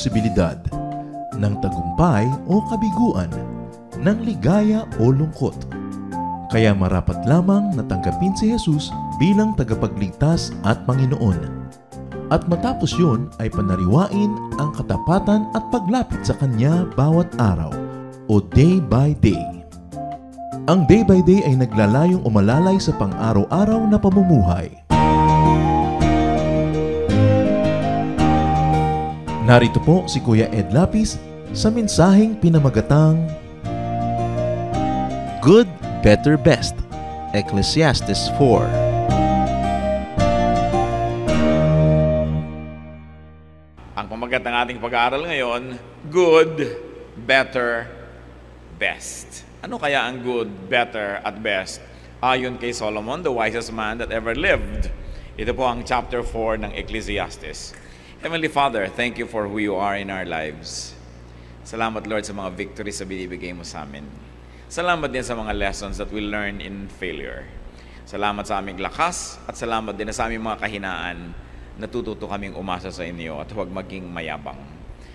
posibilidad, ng tagumpay o kabiguan, ng ligaya o lungkot. Kaya marapat lamang na tanggapin si Jesus bilang tagapagligtas at Panginoon. At matapos yun ay panariwain ang katapatan at paglapit sa Kanya bawat araw o day by day. Ang day by day ay naglalayong umalalay sa pang-araw-araw na pamumuhay. Narito po si Kuya Ed Lapis sa mensaheng pinamagatang Good, Better, Best, Ecclesiastes 4. Ang pamagat ng ating pag-aaral ngayon, Good, Better, Best. Ano kaya ang good, better, at best? Ayon kay Solomon, the wisest man that ever lived. Ito po ang chapter 4 ng Ecclesiastes. Heavenly Father, thank you for who you are in our lives. Salamat, Lord, sa mga victories na binibigay mo sa amin. Salamat din sa mga lessons that we learn in failure. Salamat sa aming lakas at salamat din sa aming mga kahinaan. Natututo kaming umasa sa inyo at huwag maging mayabang.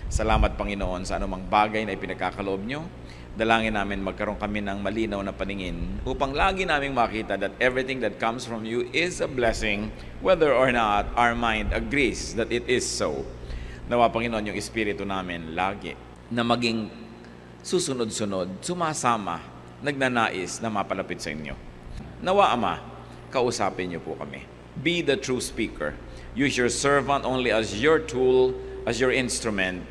Salamat, Panginoon, sa anumang bagay na ipinagkakaloob nyo. Dalangin namin magkaroon kami ng malinaw na paningin upang lagi naming makita that everything that comes from you is a blessing, whether or not our mind agrees that it is so. Nawa, Panginoon, yung espiritu namin lagi na maging susunod-sunod, sumasama, nagnanais na mapalapit sa inyo. Nawa, Ama, kausapin niyo po kami. Be the true speaker. Use your servant only as your tool, as your instrument,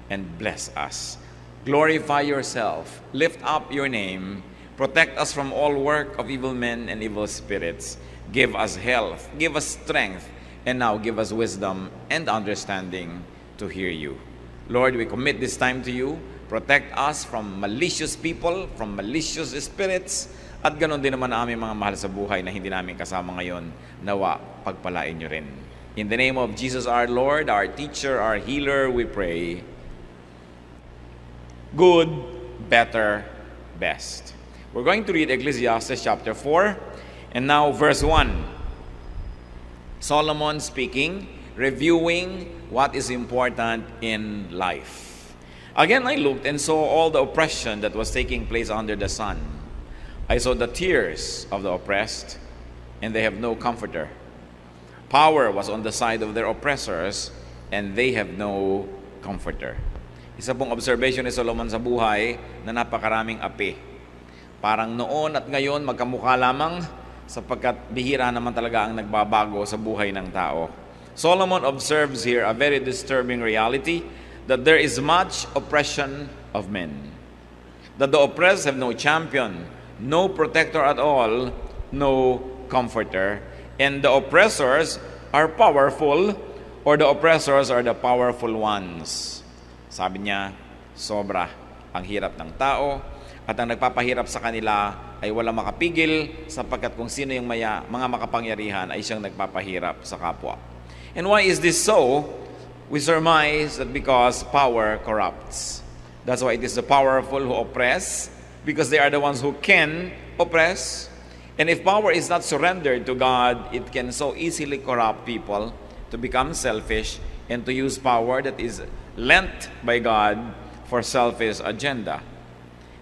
and bless us. Glorify yourself, lift up your name, protect us from all work of evil men and evil spirits. Give us health, give us strength, and now give us wisdom and understanding to hear you. Lord, we commit this time to you. Protect us from malicious people, from malicious spirits, at ganon din naman ang aming mga mahal sa buhay na hindi namin kasama ngayon. Nawa, pagpalain nyo rin. In the name of Jesus our Lord, our teacher, our healer, we pray. Good, better, best. We're going to read Ecclesiastes chapter 4, and now verse 1. Solomon speaking, reviewing what is important in life. Again, I looked and saw all the oppression that was taking place under the sun. I saw the tears of the oppressed, and they have no comforter. Power was on the side of their oppressors, and they have no comforter. Isa pong observation ni Solomon sa buhay na napakaraming api. Parang noon at ngayon magkamukha lamang sapagkat bihira naman talaga ang nagbabago sa buhay ng tao. Solomon observes here a very disturbing reality that there is much oppression of men. That the oppressed have no champion, no protector at all, no comforter. And the oppressors are powerful, or the oppressors are the powerful ones. Sabi niya, sobra ang hirap ng tao at ang nagpapahirap sa kanila ay walang makapigil sapagkat kung sino yung mga makapangyarihan ay siyang nagpapahirap sa kapwa. And why is this so? We surmise that because power corrupts. That's why it is the powerful who oppress, because they are the ones who can oppress. And if power is not surrendered to God, it can so easily corrupt people to become selfish and to use power that is lent by God for selfish agenda.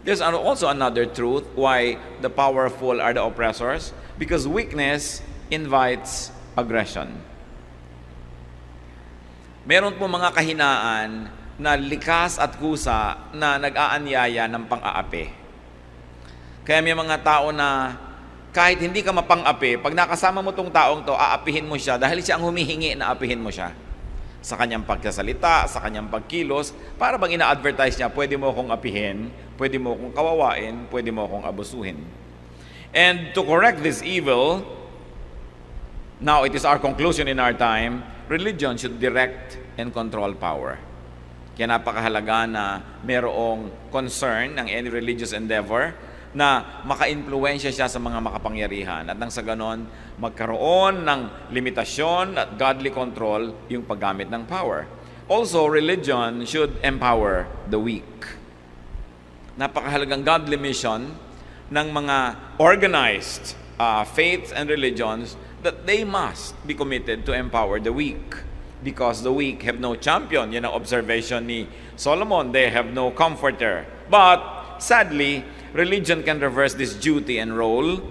There's also another truth why the powerful are the oppressors, because weakness invites aggression. Meron po mga kahinaan na likas at kusa na nag-aanyaya ng pang-aapi. Kaya may mga tao na kahit hindi ka mapang-api, pag nakasama mo tong taong to, aapihin mo siya dahil siya ang humihingi na apihin mo siya. Sa kanyang pagsasalita, sa kanyang pagkilos, para bang ina-advertise niya, pwede mo akong apihin, pwede mo akong kawawain, pwede mo akong abusuhin. And to correct this evil, now it is our conclusion in our time, religion should direct and control power. Kaya napakahalaga na mayroong concern ng any religious endeavor na maka-influensya siya sa mga makapangyarihan at nang sa ganon magkaroon ng limitasyon at godly control yung paggamit ng power. Also, religion should empower the weak. Napakahalagang godly mission ng mga organized faiths and religions that they must be committed to empower the weak. because the weak have no champion. Yan ang observation ni Solomon. They have no comforter. But, sadly, religion can reverse this duty and role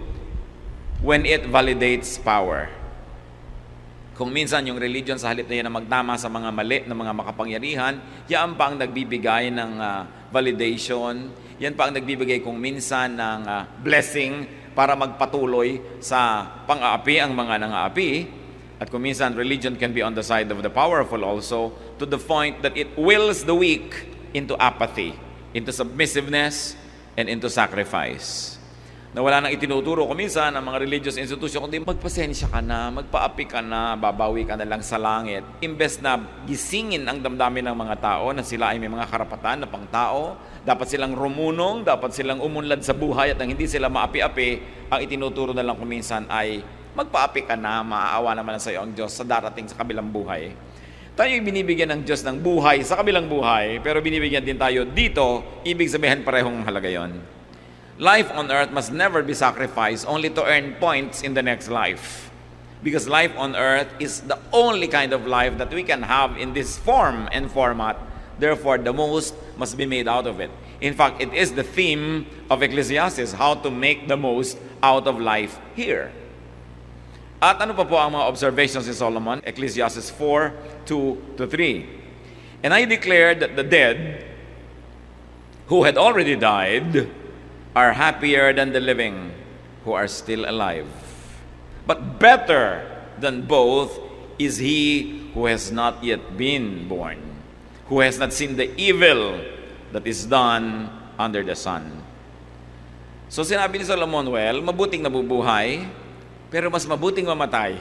when it validates power. Kung minsan yung religion sa halip na yan na magtama sa mga mali na mga makapangyarihan, yan pa ang nagbibigay ng validation, yan pa ang nagbibigay kung minsan ng blessing para magpatuloy sa pang-aapi ang mga nang-aapi. At kung minsan, religion can be on the side of the powerful also, to the point that it wills the weak into apathy, into submissiveness, and into sacrifice. Na wala nang itinuturo ko minsan ang mga religious institution, kundi magpasensya ka na, magpaapi ka na, babawi ka na lang sa langit. Imbes na gisingin ang damdamin ng mga tao na sila ay may mga karapatan na pangtao, dapat silang rumunong, dapat silang umunlad sa buhay at nang hindi sila maapi-api, ang itinuturo na lang kung minsan ay magpaapi ka na, maaawa naman sa iyo ang Diyos sa darating sa kabilang buhay. Tayo ay binibigyan ng Diyos ng buhay sa kabilang buhay, pero binibigyan din tayo dito, ibig sabihin parehong halaga yon. Life on earth must never be sacrificed only to earn points in the next life. Because life on earth is the only kind of life that we can have in this form and format. Therefore, the most must be made out of it. In fact, it is the theme of Ecclesiastes, how to make the most out of life here. At ano pa po ang mga observations ni Solomon? Ecclesiastes 4:2-3. And I declare that the dead who had already died are happier than the living who are still alive. But better than both is he who has not yet been born, who has not seen the evil that is done under the sun. So sinabi ni Solomon, well, mabuting nabubuhay, pero mas mabuting mamatay.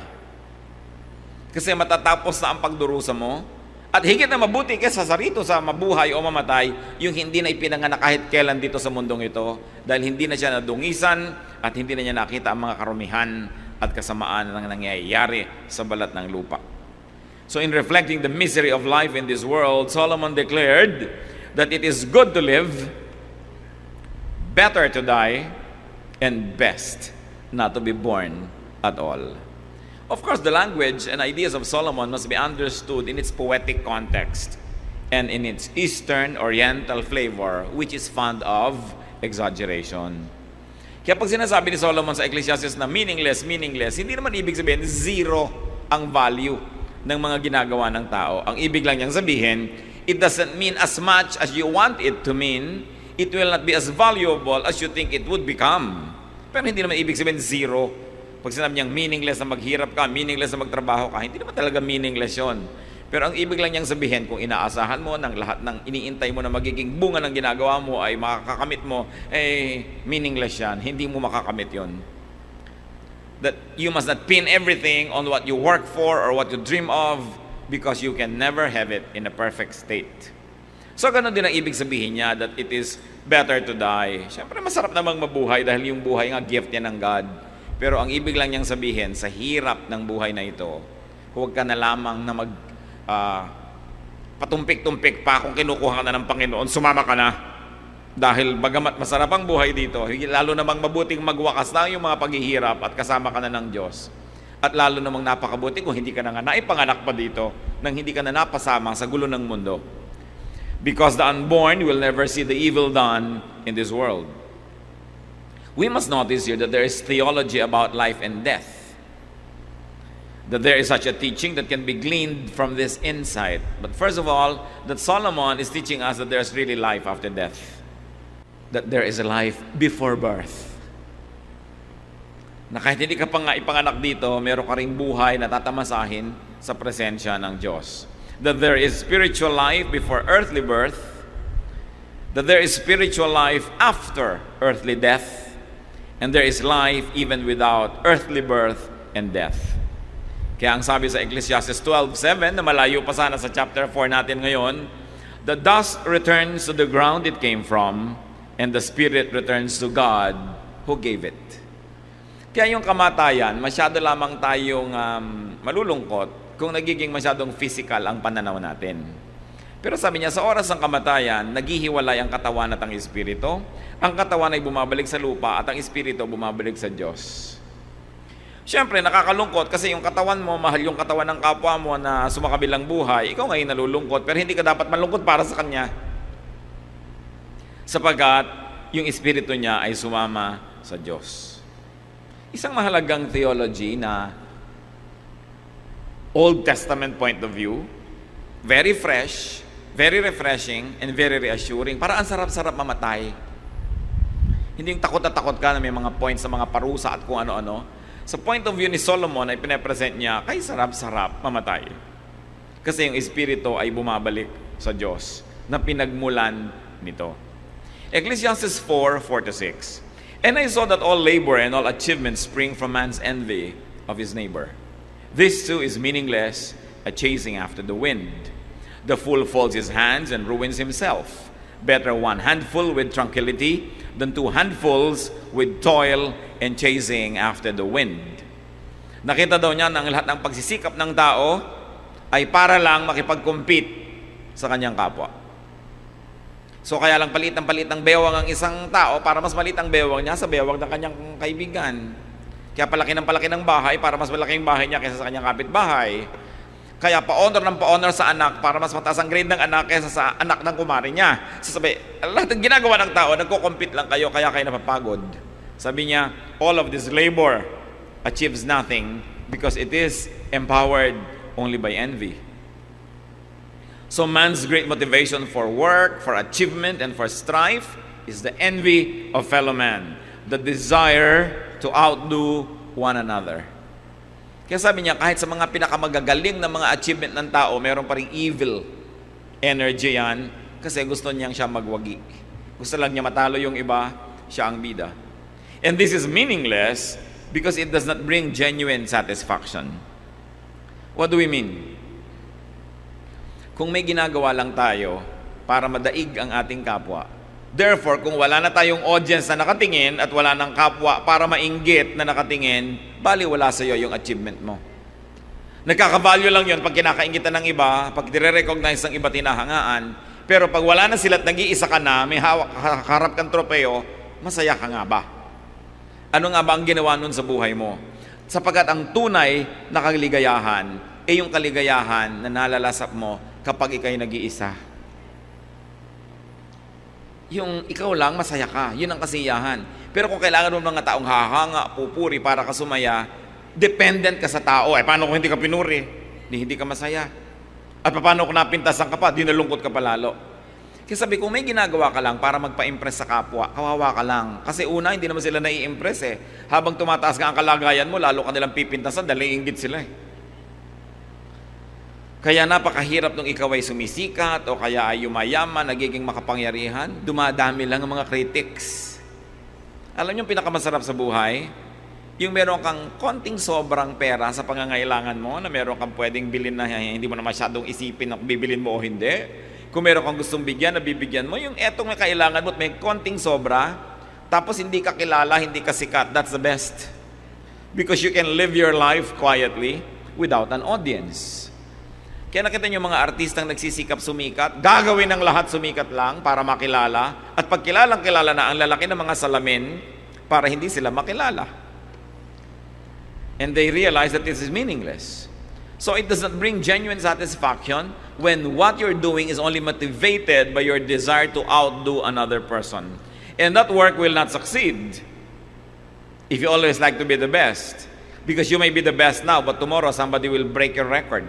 Kasi matatapos na ang pagdurusa mo. At higit na mabuti kaysa sa rito sa mabuhay o mamatay, yung hindi na ipinanganak kahit kailan dito sa mundong ito, dahil hindi na siya nadungisan at hindi na niya nakita ang mga karumihan at kasamaan na nangyayari sa balat ng lupa. So in reflecting the misery of life in this world, Solomon declared that it is good to live, better to die, and best not to be born at all. Of course, the language and ideas of Solomon must be understood in its poetic context and in its Eastern Oriental flavor, which is fond of exaggeration. Kaya pag sinasabi ni Solomon sa Ecclesiastes na meaningless, hindi naman ibig sabihin zero ang value ng mga ginagawa ng tao. Ang ibig lang niyang sabihin, it doesn't mean as much as you want it to mean. It will not be as valuable as you think it would become. Pero hindi naman ibig sabihin zero. Pag sinabi niyang meaningless na maghirap ka, meaningless na magtrabaho ka, hindi naman talaga meaningless yon. Pero ang ibig lang niyang sabihin, kung inaasahan mo ng lahat ng iniintay mo na magiging bunga ng ginagawa mo ay makakakamit mo, meaningless yan. Hindi mo makakamit yon. That you must not pin everything on what you work for or what you dream of because you can never have it in a perfect state. So, ganun din ang ibig sabihin niya that it is better to die. Siyempre, masarap namang mabuhay dahil yung buhay nga gift yan ng God. Pero ang ibig lang niyang sabihin, sa hirap ng buhay na ito, huwag ka na lamang na patumpik-tumpik pa kung kinukuha ka na ng Panginoon, sumama ka na. Dahil bagamat masarap ang buhay dito, lalo namang mabuting magwakas na yung mga paghihirap at kasama ka na ng Diyos. At lalo namang napakabuti kung hindi ka na nga naipanganak pa dito, nang hindi ka na napasama sa gulo ng mundo. Because the unborn will never see the evil done in this world. We must notice here that there is theology about life and death. That there is such a teaching that can be gleaned from this insight. But first of all, that Solomon is teaching us that there's really life after death. That there is a life before birth. Na kahit hindi ka pa nga ipanganak dito, meron ka ring buhay na tatamasahin sa presensya ng Diyos. That there is spiritual life before earthly birth. That there is spiritual life after earthly death. And there is life even without earthly birth and death. Kaya ang sabi sa Ecclesiastes 12:7, na malayo pa sana sa chapter 4 natin ngayon, the dust returns to the ground it came from, and the spirit returns to God who gave it. Kaya yung kamatayan, masyado lamang tayong malulungkot kung nagiging masyadong physical ang pananaw natin. Pero sabi niya, sa oras ng kamatayan, naghihiwalay ang katawan at ang espiritu. Ang katawan ay bumabalik sa lupa at ang espiritu bumabalik sa Diyos. Siyempre, nakakalungkot kasi yung katawan mo, mahal yung katawan ng kapwa mo na sumakabilang buhay, ikaw ngayon nalulungkot, pero hindi ka dapat malungkot para sa kanya. Sapagkat yung espiritu niya ay sumama sa Diyos. Isang mahalagang theology na Old Testament point of view, very fresh, very refreshing, and very reassuring. Para ang sarap-sarap mamatay. Hindi yung takot na takot ka na may mga points sa mga parusa at kung ano-ano. Sa point of view ni Solomon ay pinapresent niya, kay sarap-sarap mamatay. Kasi yung espiritu ay bumabalik sa Diyos na pinagmulan nito. Ecclesiastes 4:4-6. And I saw that all labor and all achievement spring from man's envy of his neighbor. This too is meaningless, a chasing after the wind. The fool folds his hands and ruins himself. Better one handful with tranquility than two handfuls with toil and chasing after the wind. Nakita daw niya na ang lahat ng pagsisikap ng tao ay para lang makipag-compete sa kanyang kapwa. So kaya lang palit ng bewang ang isang tao para mas malit ang bewang niya sa bewang ng kanyang kaibigan. Kaya palaki ng bahay para mas malaki ang bahay niya kaysa sa kanyang kapitbahay. Kaya pa-honor sa anak para mas mataas ang grade ng anak kaysa sa anak ng kumari niya. Sasabi, lahat ng ginagawa ng tao, nagko-compete lang kayo, kaya kayo napapagod. Sabi niya, all of this labor achieves nothing because it is empowered only by envy. So man's great motivation for work, for achievement, and for strife is the envy of fellow man, the desire to outdo one another. Kaya sabi niya, kahit sa mga pinakamagagaling na mga achievement ng tao, meron pa ring evil energy yan kasi gusto niyang siya magwagi. Gusto lang niya matalo yung iba, siya ang bida. And this is meaningless because it does not bring genuine satisfaction. What do we mean? Kung may ginagawa lang tayo para madaig ang ating kapwa, therefore, kung wala na tayong audience na nakatingin at wala ng kapwa para mainggit na nakatingin, bali wala sa iyo yung achievement mo. Nagkakavalue lang yun pag kinakaingitan ng iba, pag dire-recognize ng iba tinahangaan, pero pag wala na sila at nag-iisa ka na, may harap kang tropeo, masaya ka nga ba? Ano nga ba ang ginawa nun sa buhay mo? Sapagkat ang tunay na kaligayahan ay yung kaligayahan na nalalasap mo kapag ikay nag-iisa. Yung ikaw lang, masaya ka. Yun ang kasiyahan. Pero kung kailangan mo mga taong hahanga, pupuri para ka sumaya, dependent ka sa tao. Paano kung hindi ka pinuri? Hindi ka masaya. At paano kung napintasan ka pa? Di nalungkot ka pa lalo. Kaya sabi, kung may ginagawa ka lang para magpa-impress sa kapwa, kawawa ka lang. Kasi una, hindi naman sila nai-impress Habang tumataas ka ang kalagayan mo, lalo ka nilang pipintasan dahil inggit sila Kaya napakahirap nung ikaw ay sumisikat o kaya ay yumayaman, nagiging makapangyarihan, dumadami lang ang mga critics. Alam niyo yung pinakamasarap sa buhay? Yung meron kang konting sobrang pera sa pangangailangan mo, na meron kang pwedeng bilhin na hindi mo na masyadong isipin na bibilin mo o hindi. Kung meron kang gustong bigyan, na bibigyan mo. Yung etong may kailangan mo at may konting sobra, tapos hindi ka kilala, hindi ka sikat, that's the best. Because you can live your life quietly without an audience. Kaya nakita niyo mga artistang nagsisikap sumikat, gagawin ng lahat sumikat lang para makilala, at pag kilalang-kilala na ang lalaki ng mga salamin para hindi sila makilala. And they realize that this is meaningless. So it does not bring genuine satisfaction when what you're doing is only motivated by your desire to outdo another person. And that work will not succeed if you always like to be the best. Because you may be the best now, but tomorrow somebody will break your record.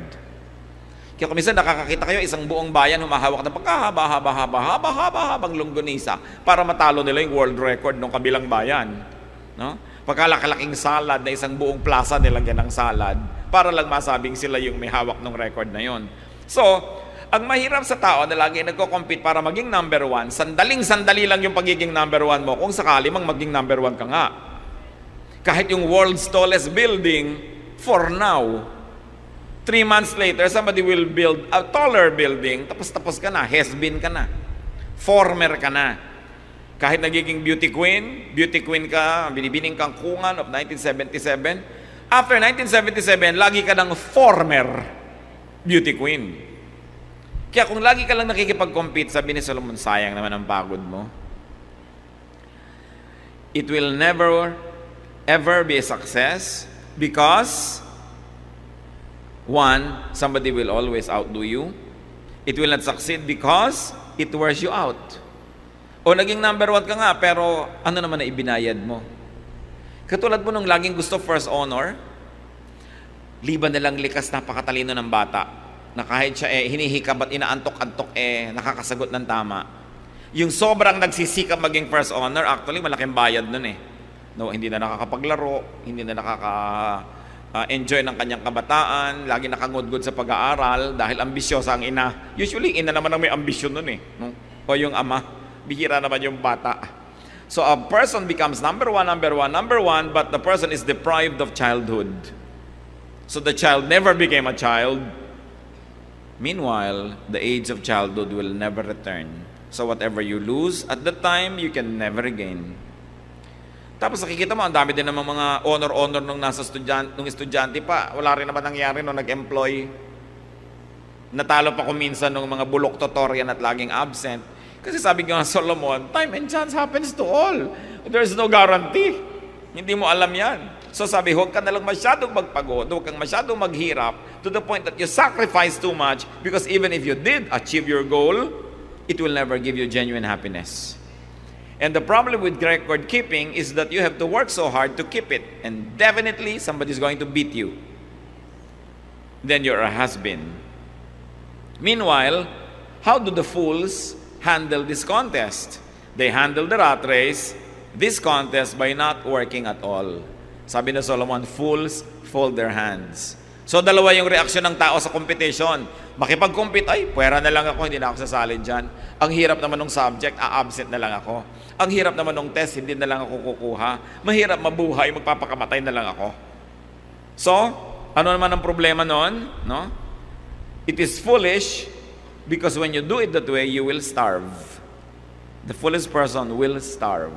Kaya kung minsan nakakakita kayo, isang buong bayan humahawak ng pagkahaba-habang longganisa para matalo nila yung world record ng kabilang bayan. No? Pagkalakalaking salad na isang buong plaza nilagyan ng salad para lang masabing sila yung may hawak ng record na yon. So, ang mahirap sa tao na lagi nagko-compete para maging number one, sandaling-sandali lang yung pagiging number one mo kung sakali mang maging number one ka nga. Kahit yung world's tallest building, for now, 3 months later, somebody will build a taller building, tapos ka na, has-been ka na, former ka na. Kahit nagiging beauty queen ka, binibining kang kungan of 1977, after 1977, lagi ka ng former beauty queen. Kaya kung lagi ka lang nakikipag-compete, sabi ni Solomon, sayang naman ang pagod mo. It will never, ever be a success Because, one, somebody will always outdo you. It will not succeed because it wears you out. O naging number 1 ka nga, pero ano naman na ibinayad mo? Katulad mo nung laging gusto first honor, liban na lang likas, napakatalino ng bata, na kahit siya hinihikab at inaantok-antok nakakasagot ng tama. Yung sobrang nagsisikap maging first honor, actually malaking bayad nun No, hindi na nakakapaglaro, hindi na enjoy ng kanyang kabataan, lagi nakangudgod sa pag-aaral dahil ambisyosa ang ina. Usually, ina naman ang may ambisyon nun no? O yung ama. Bihira naman yung bata. So a person becomes number one, but the person is deprived of childhood. So the child never became a child. Meanwhile, the age of childhood will never return. So whatever you lose at the time, you can never regain. Tapos nakikita mo, ang dami din naman mga honor nung estudyante pa. Wala rin naman nangyari nung nag-employ. Natalo pa ko minsan nung mga bulok tutorial at laging absent. Kasi sabi nga Solomon, time and chance happens to all. There's no guarantee. Hindi mo alam yan. So sabi, huwag ka nalang masyadong magpagod, huwag kang masyadong maghirap to the point that you sacrifice too much because even if you did achieve your goal, it will never give you genuine happiness. And the problem with record keeping is that you have to work so hard to keep it. And definitely somebody's going to beat you. Then you're a has-been. Meanwhile, how do the fools handle this contest? They handle the rat race, this contest, by not working at all. Sabi na Solomon, fools fold their hands. So dalawa yung reaksyon ng tao sa competition. Makipag-compete, ay, pwera na lang ako, hindi na ako sasali dyan. Ang hirap naman ng subject, absent na lang ako. Ang hirap naman ng test, hindi na lang ako kukuha. Mahirap mabuhay, magpapakamatay na lang ako. So, ano naman ang problema nun? No? It is foolish because when you do it that way, you will starve. The foolish person will starve.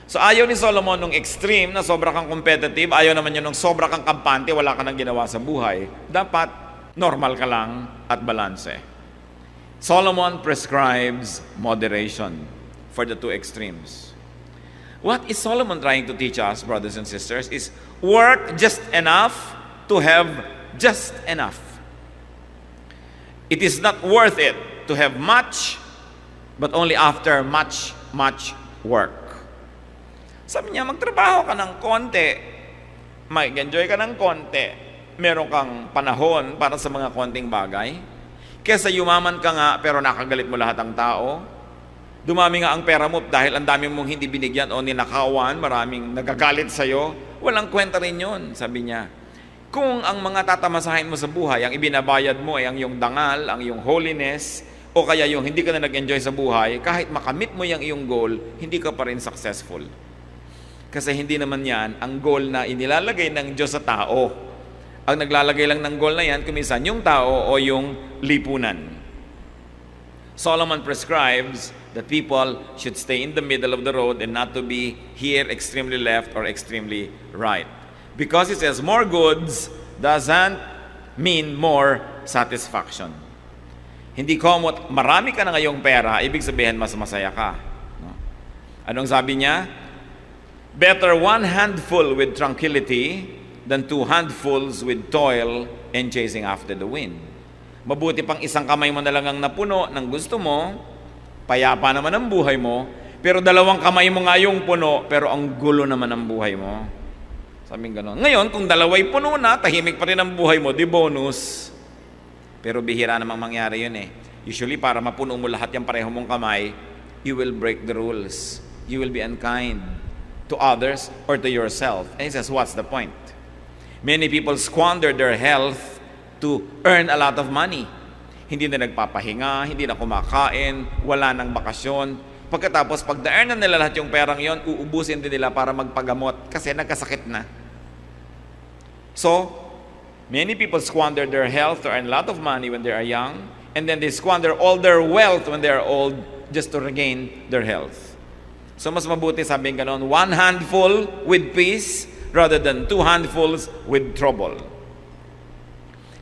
So ayaw ni Solomon nung extreme na sobra kang competitive, ayaw naman yun nung sobra kang kampante, wala ka nang ginawa sa buhay. Dapat normal ka lang at balanse. Solomon prescribes moderation for the two extremes. What is Solomon trying to teach us, brothers and sisters, is work just enough to have just enough. It is not worth it to have much, but only after much, much work. Sabi niya, magtrabaho ka ng konti, mag-enjoy ka ng konti, meron kang panahon para sa mga konting bagay, kesa yumaman ka nga pero nakagalit mo lahat ng tao, dumami nga ang pera mo dahil ang dami mong hindi binigyan o ninakawan, maraming nagagalit sa'yo, walang kwenta rin yun, sabi niya. Kung ang mga tatamasahin mo sa buhay, ang ibinabayad mo ay ang iyong dangal, ang iyong holiness, o kaya yung hindi ka na nag-enjoy sa buhay, kahit makamit mo yung iyong goal, hindi ka pa rin successful. Kasi hindi naman yan ang goal na inilalagay ng Diyos sa tao. Ang naglalagay lang ng goal na yan, kuminsan yung tao o yung lipunan. Solomon prescribes that people should stay in the middle of the road and not to be here extremely left or extremely right. Because it says more goods doesn't mean more satisfaction. Hindi komot, marami ka na ngayong pera, ibig sabihin mas masaya ka. No? Anong sabi niya? Better one handful with tranquility than two handfuls with toil and chasing after the wind. Mabuti pang isang kamay mo na lang ang napuno ng gusto mo, payapa naman ang buhay mo, pero dalawang kamay mo nga yung puno, pero ang gulo naman ang buhay mo. Sabing gano'n. Ngayon, kung dalaway puno na, tahimik pa rin ang buhay mo, di bonus. Pero bihira namang mangyari yun Usually, para mapuno mo lahat yung pareho mong kamay, you will break the rules. You will be unkind to others or to yourself. And he says, what's the point? Many people squander their health to earn a lot of money. Hindi na nagpapahinga, hindi na kumakain, wala nang bakasyon. Pagkatapos, pag na-earn na nila lahat yung perang yon, uubusin din nila para magpagamot kasi nagkasakit na. So, many people squander their health to earn a lot of money when they are young, and then they squander all their wealth when they are old just to regain their health. So, mas mabuti sabihin ganon, one handful with peace rather than two handfuls with trouble.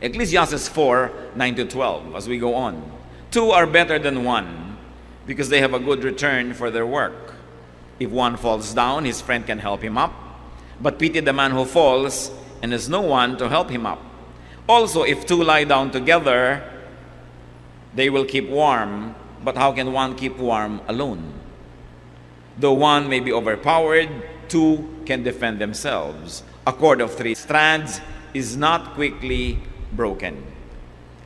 Ecclesiastes 4:9-12, as we go on. Two are better than one, because they have a good return for their work. If one falls down, his friend can help him up. but pity the man who falls and has no one to help him up. Also, if two lie down together, they will keep warm, but how can one keep warm alone? Though one may be overpowered, two can defend themselves. A cord of 3 strands is not quickly broken.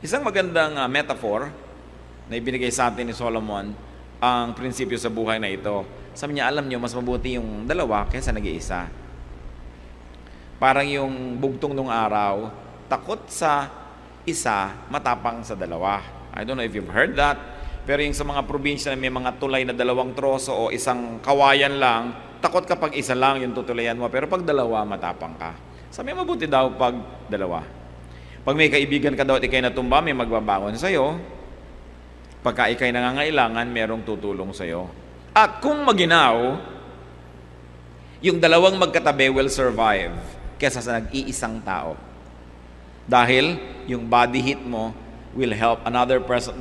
Isang magandang metaphor na ibinigay sa atin ni Solomon ang prinsipyo sa buhay na ito. Sabi niya, alam niyo, mas mabuti yung dalawa kaysa nag-iisa. Parang yung bugtong nung araw, takot sa isa, matapang sa dalawa. I don't know if you've heard that, pero yung sa mga probinsya na may mga tulay na 2 troso o isang kawayan lang, takot kapag isa lang yung tutulayan mo, pero pag dalawa, matapang ka. Sabi, mabuti daw pag dalawa. Pag may kaibigan ka daw at ikay natumba, may magbabangon sa'yo. Pagka ikay nangangailangan, merong tutulong sa'yo. At kung maginaw, yung 2 magkatabi will survive kesa sa nag-iisang tao. Dahil yung body heat mo will help another person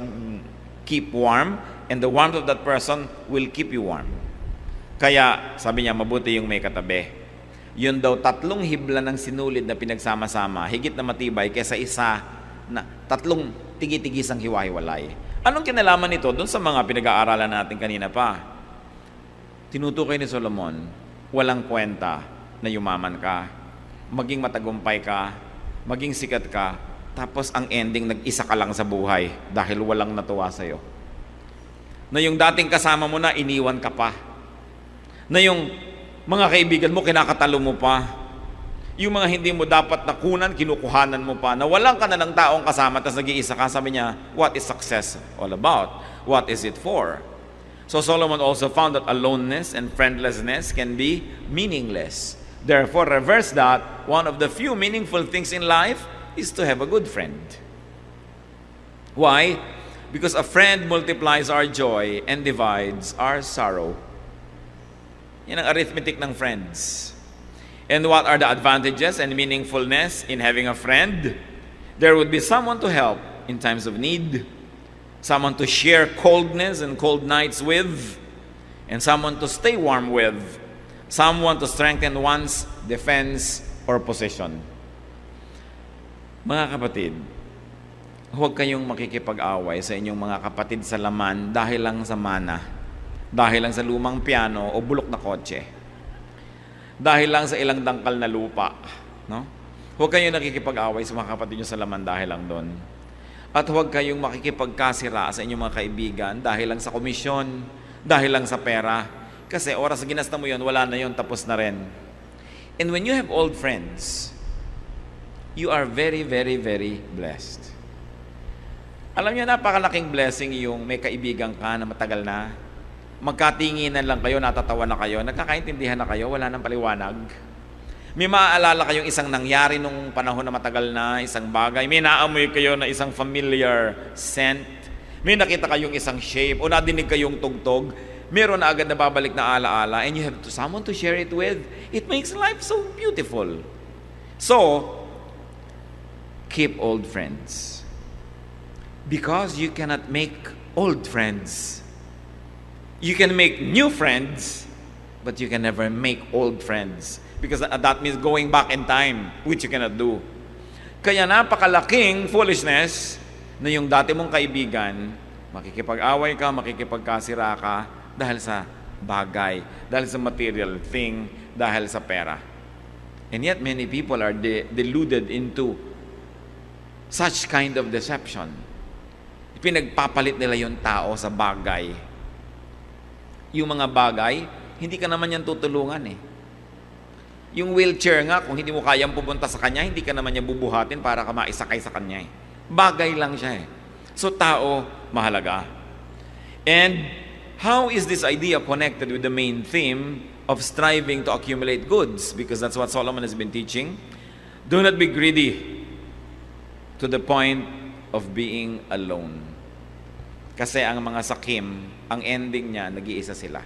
keep warm, and the warmth of that person will keep you warm. Kaya, sabi niya, mabuti yung may katabi. Yun daw 3 hibla ng sinulid na pinagsama-sama, higit na matibay kesa isa na 3 tigi-tigisang hiwa-hiwalay. Anong kinalaman nito doon sa mga pinag-aaralan natin kanina pa? Tinutukoy ni Solomon, walang kwenta na yumaman ka, maging matagumpay ka, maging sikat ka, tapos ang ending, nag-isa ka lang sa buhay dahil walang natuwa sa'yo. Na yung dating kasama mo na, iniwan ka pa. Na yung mga kaibigan mo, kinakatalo mo pa. Yung mga hindi mo dapat nakunan, kinukuhanan mo pa. Na walang ka na ng taong kasama, tapos nag-iisa ka. Sabi niya, what is success all about? What is it for? So Solomon also found that aloneness and friendlessness can be meaningless. Therefore, reverse that, one of the few meaningful things in life is to have a good friend. Why? Because a friend multiplies our joy and divides our sorrow. Yan ang arithmetic ng friends. And what are the advantages and meaningfulness in having a friend? There would be someone to help in times of need, someone to share coldness and cold nights with, and someone to stay warm with, someone to strengthen one's defense or position. Mga kapatid, huwag kayong makikipag-away sa inyong mga kapatid sa laman dahil lang sa mana, dahil lang sa lumang piano o bulok na kotse, dahil lang sa ilang dangkal na lupa. No? Huwag kayong nakikipag-away sa mga kapatid nyo sa laman dahil lang doon. At huwag kayong makikipagkasira sa inyong mga kaibigan dahil lang sa komisyon, dahil lang sa pera. Kasi oras na ginasta mo yun, wala na yun, tapos na rin. And when you have old friends, you are very, very, very blessed. Alam niyo, napakalaking blessing yung may kaibigan ka na matagal na. Magkatinginan lang kayo, natatawa na kayo, nagkakaintindihan na kayo, wala nang paliwanag. May maaalala kayong isang nangyari nung panahon na matagal na, isang bagay. May naamoy kayo na isang familiar scent. May nakita kayong isang shape o nadinig kayong tugtog. Meron na agad na babalik na alaala, and you have someone to share it with. It makes life so beautiful. So, keep old friends. Because you cannot make old friends. You can make new friends, but you can never make old friends. Because that means going back in time, which you cannot do. Kaya napakalaking foolishness na yung dati mong kaibigan, makikipag-away ka, makikipagkasira ka, dahil sa bagay, dahil sa material thing, dahil sa pera. And yet many people are deluded into such kind of deception. Pinagpapalit nila yung tao sa bagay. Yung mga bagay, hindi ka naman yan tutulungan eh. Yung wheelchair nga, kung hindi mo kayang pupunta sa kanya, hindi ka naman niya bubuhatin para ka maisakay sa kanya eh. Bagay lang siya eh. So tao, mahalaga. And how is this idea connected with the main theme of striving to accumulate goods? Because that's what Solomon has been teaching. Do not be greedy to the point of being alone. Kasi ang mga sakim, ang ending niya, nag-iisa sila.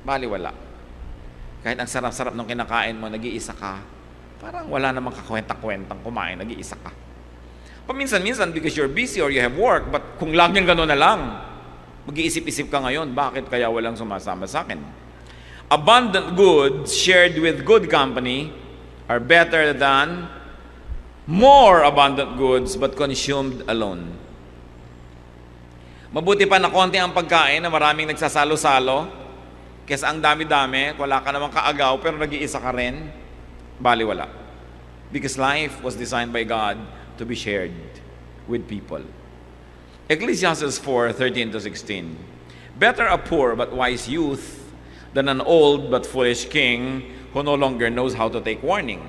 Baliwala. Kahit ang sarap-sarap ng kinakain mo, nag-iisa ka. Parang wala namang kakwenta-kwentang kumain, nag-iisa ka. Paminsan-minsan, because you're busy or you have work, but kung laging gano'n na lang, mag-iisip-isip ka ngayon, bakit kaya walang sumasama sa akin? Abundant goods shared with good company are better than more abundant goods but consumed alone. Mabuti pa na konti ang pagkain na maraming nagsasalo-salo kesa ang dami-dami, wala ka namang kaagaw pero nag-iisa ka rin, baliwala. Because life was designed by God to be shared with people. Ecclesiastes 4:13-16. Better a poor but wise youth than an old but foolish king who no longer knows how to take warning.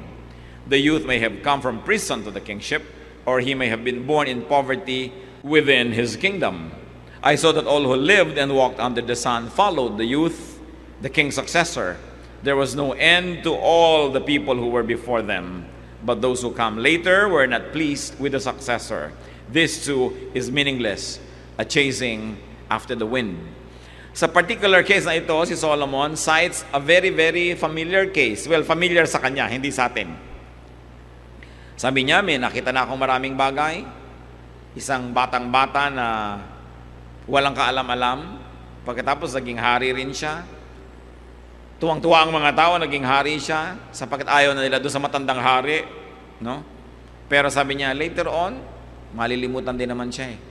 The youth may have come from prison to the kingship, or he may have been born in poverty within his kingdom. I saw that all who lived and walked under the sun followed the youth, the king's successor. There was no end to all the people who were before them, but those who come later were not pleased with the successor. This too is meaningless, a chasing after the wind. Sa particular case na ito, si Solomon cites a very, very familiar case. Well, familiar sa kanya, hindi sa atin. Sabi niya, may nakita na akong maraming bagay. Isang batang-bata na walang kaalam-alam. Pagkatapos, naging hari rin siya. Tuwang-tuwa ang mga tao, naging hari siya. Sapagkat ayaw na nila doon sa matandang hari. No? Pero sabi niya, later on, malilimutan din naman siya eh.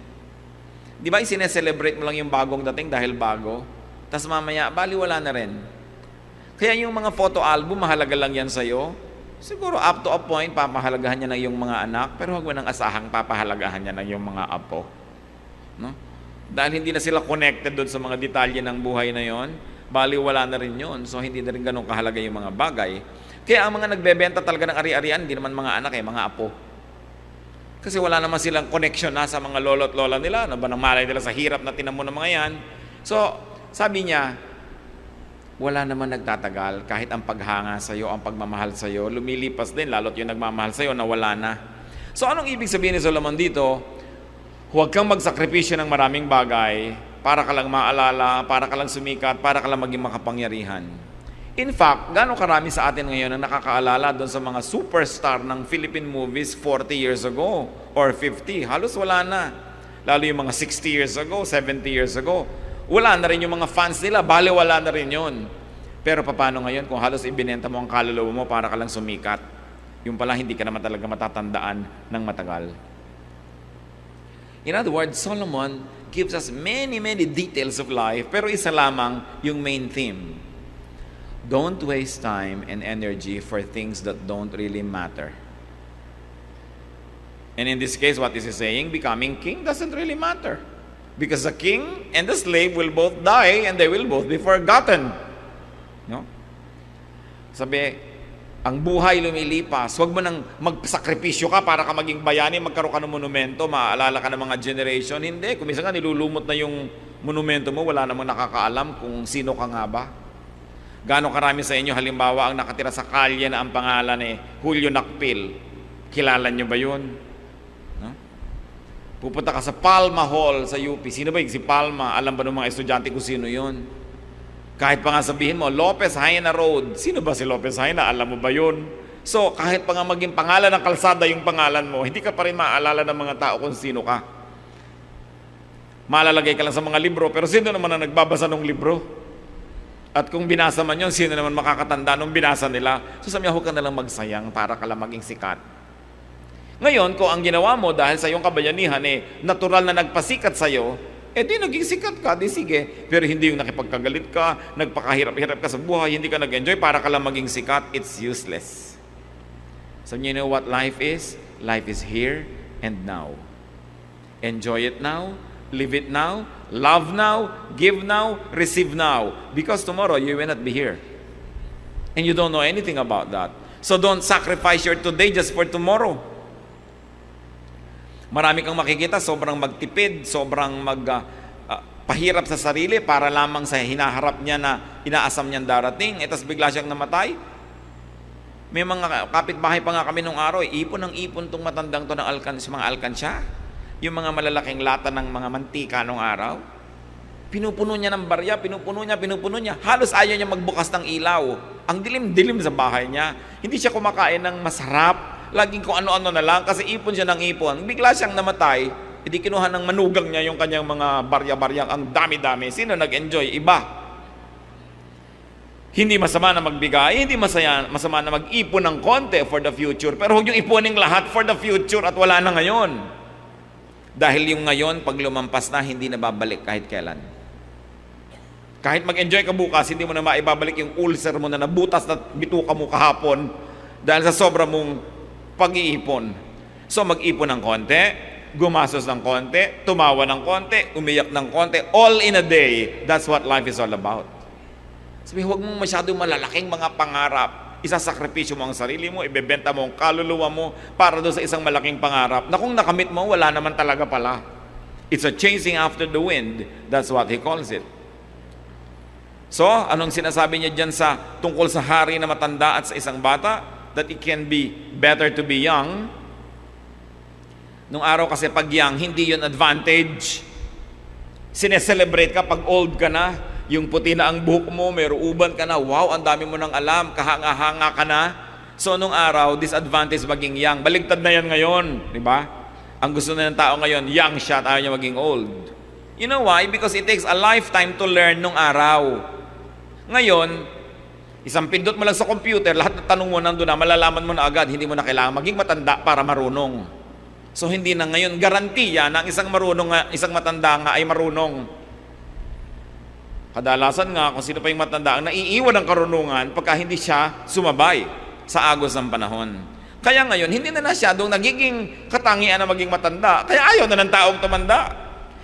Di ba isineselebrate mo lang yung bagong dating dahil bago? Tapos mamaya, baliwala na rin. Kaya yung mga photo album, mahalaga lang yan sa'yo. Siguro up to a point, papahalagahan niya ng iyong mga anak, pero huwag mo nang asahang papahalagahan niya ng iyong mga apo. No? Dahil hindi na sila connected doon sa mga detalye ng buhay na yon, baliwala na rin yun. So hindi na rin ganun kahalaga yung mga bagay. Kaya ang mga nagbebenta talaga ng ari-arian, hindi naman mga anak mga apo. Kasi wala naman silang connection na sa mga lolo't lola nila. Ano ba nang malay nila sa hirap na tinamo ng mga yan? So, sabi niya, wala naman nagtatagal. Kahit ang paghanga sa'yo, ang pagmamahal sa'yo, lumilipas din, lalo't yung nagmamahal sa'yo, nawala na. So, anong ibig sabihin ni Solomon dito? Huwag kang magsakripisyo ng maraming bagay para ka lang maalala, para ka lang sumikat, para ka lang maging makapangyarihan. In fact, gano'ng karami sa atin ngayon ang nakakaalala doon sa mga superstar ng Philippine movies 40 years ago or 50. Halos wala na. Lalo yung mga 60 years ago, 70 years ago. Wala na rin yung mga fans nila, baliwala na rin yun. Pero paano ngayon kung halos ibinenta mo ang kaluluwa mo para ka lang sumikat? Yung pala hindi ka naman talaga matatandaan ng matagal. In other words, Solomon gives us many details of life, pero isa lamang yung main theme. Don't waste time and energy for things that don't really matter. And in this case, what is he saying? Becoming king doesn't really matter. Because the king and the slave will both die and they will both be forgotten. No? Sabi, ang buhay lumilipas. Huwag mo nang magsakripisyo ka para ka maging bayani, magkaroon ka ng monumento, maaalala ka ng mga generation. Hindi. Kung minsan nga nilulumot na yung monumento mo, wala namang nakakaalam kung sino ka nga ba. Gaano karami sa inyo, halimbawa, ang nakatira sa kalye na ang pangalan Julio Nakpil. Kilala nyo ba yun? No? Pupunta ka sa Palma Hall sa UP. Sino ba yung si Palma? Alam ba ng mga estudyante kung sino yun? Kahit pa nga sabihin mo, Lopez Haina Road. Sino ba si Lopez Haina? Alam mo ba yun? So, kahit pa nga maging pangalan ng kalsada yung pangalan mo, hindi ka pa rin maaalala ng mga tao kung sino ka. Malalagay ka lang sa mga libro, pero sino naman ang nagbabasa ng libro? At kung binasa man yun, sino naman makakatanda nung binasa nila? So sabi niya, huwag ka nalang magsayang para ka lang maging sikat. Ngayon, kung ang ginawa mo dahil sa iyong kabayanihan natural na nagpasikat sa iyo, di naging sikat ka, di sige. Pero hindi yung nakipagkagalit ka, nagpakahirap-hirap ka sa buhay, hindi ka nag-enjoy para ka lang maging sikat, it's useless. So you know what life is? Life is here and now. Enjoy it now, live it now, love now, give now, receive now. Because tomorrow, you will not be here. And you don't know anything about that. So don't sacrifice your today just for tomorrow. Marami kang makikita, sobrang magtipid, sobrang pahirap sa sarili para lamang sa hinaharap niya na inaasam niyang darating. Tapos bigla siyang namatay. May mga kapitbahay pa nga kami nung araw, ipon ng ipon tong matandang to ng mga alkansya. Yung mga malalaking lata ng mga mantika nung araw, pinupuno niya ng barya, pinupuno niya. Halos ayaw niya magbukas ng ilaw. Ang dilim-dilim sa bahay niya. Hindi siya kumakain ng masarap. Laging kung ano-ano na lang kasi ipon siya ng ipon. Bigla siyang namatay, hindi kinuha ng manugang niya yung kanyang mga barya-barya. Ang dami-dami. Sino nag-enjoy? Iba. Hindi masama na magbigay, hindi masama na mag-ipon ng konti for the future, pero huwag yung ipunin lahat for the future at wala na ngayon. Dahil yung ngayon, pag lumampas na, hindi na babalik kahit kailan. Kahit mag-enjoy ka bukas, hindi mo na maibabalik yung ulcer mo na nabutas na bituka mo kahapon dahil sa sobra mong pag-iipon. So mag-ipon ng konti, gumasos ng konti, tumawa ng konti, umiyak ng konti, all in a day. That's what life is all about. Sabi, huwag mong masyadong malalaking mga pangarap. Isasakripisyo mo ang sarili mo, ibebenta mo ang kaluluwa mo para doon sa isang malaking pangarap na kung nakamit mo, wala naman talaga pala. It's a chasing after the wind. That's what he calls it. So, anong sinasabi niya dyan tungkol sa hari na matanda at sa isang bata? That it can be better to be young. Nung araw kasi pag young, hindi yun advantage. Sineselebrate ka pag old ka na. Yung puti na ang buhok mo, may uban ka na, wow, ang dami mo nang alam, kahanga-hanga ka na. So, nung araw, disadvantage maging young. Baligtad na yan ngayon, di ba? Ang gusto na ng tao ngayon, young siya at ayaw niya maging old. You know why? Because it takes a lifetime to learn nung araw. Ngayon, isang pindot mo lang sa computer, lahat ng tanong mo nandun na, malalaman mo na agad, hindi mo na kailangan maging matanda para marunong. So, hindi na ngayon garantiya na ang isang matanda nga ay marunong. Kadalasan nga, kung sino pa yung matanda, ang naiiwan ng karunungan pagka hindi siya sumabay sa agos ng panahon. Kaya ngayon, hindi na masyadong nagiging katangian na maging matanda. Kaya ayaw na ng taong tumanda.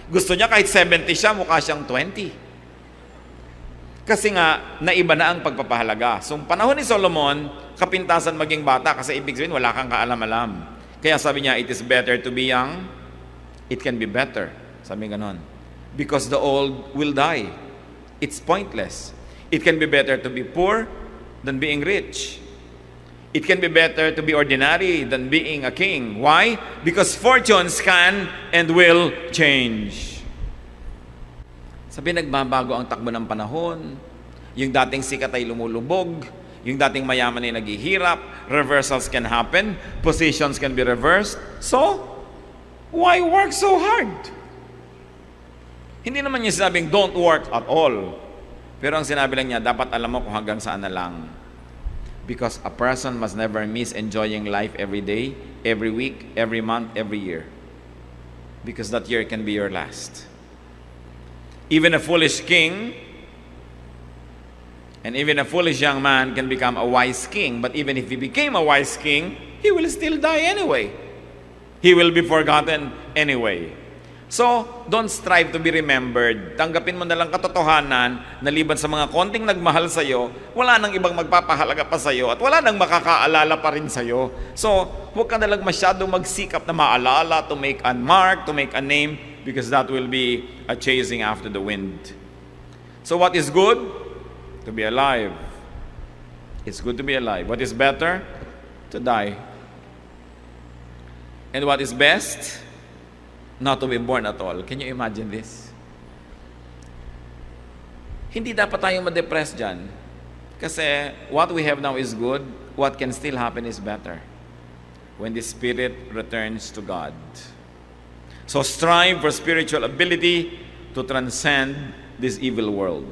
Gusto niya kahit 70 siya, mukha siyang 20. Kasi nga, naiba na ang pagpapahalaga. So, panahon ni Solomon, kapintasan maging bata kasi ibig sabihin, wala kang kaalam-alam. Kaya sabi niya, it is better to be young. It can be better. Sabi ganon. Because the old will die. It's pointless. It can be better to be poor than being rich. It can be better to be ordinary than being a king. Why? Because fortunes can and will change. Sabi, nagbabago ang takbo ng panahon. Yung dating sikat ay lumulubog. Yung dating mayaman ay naghihirap. Reversals can happen. Positions can be reversed. So, why work so hard? Hindi naman niya sinabing, don't work at all. Pero ang sinabi lang niya, dapat alam mo kung hanggang saan na lang. Because a person must never miss enjoying life every day, every week, every month, every year. Because that year can be your last. Even a foolish king, and even a foolish young man can become a wise king. But even if he became a wise king, he will still die anyway. He will be forgotten anyway. So, don't strive to be remembered. Tanggapin mo na lang katotohanan na liban sa mga konting nagmahal sa'yo, wala nang ibang magpapahalaga pa sa'yo at wala nang makakaalala pa rin sa'yo. So, huwag ka na lang masyadong magsikap na maalala, to make a mark, to make a name, because that will be a chasing after the wind. So, what is good? To be alive. It's good to be alive. What is better? To die. And what is best? Not to be born at all. Can you imagine this? Hindi dapat tayong ma-depress dyan. Kasi what we have now is good. What can still happen is better. When the Spirit returns to God. So strive for spiritual ability to transcend this evil world.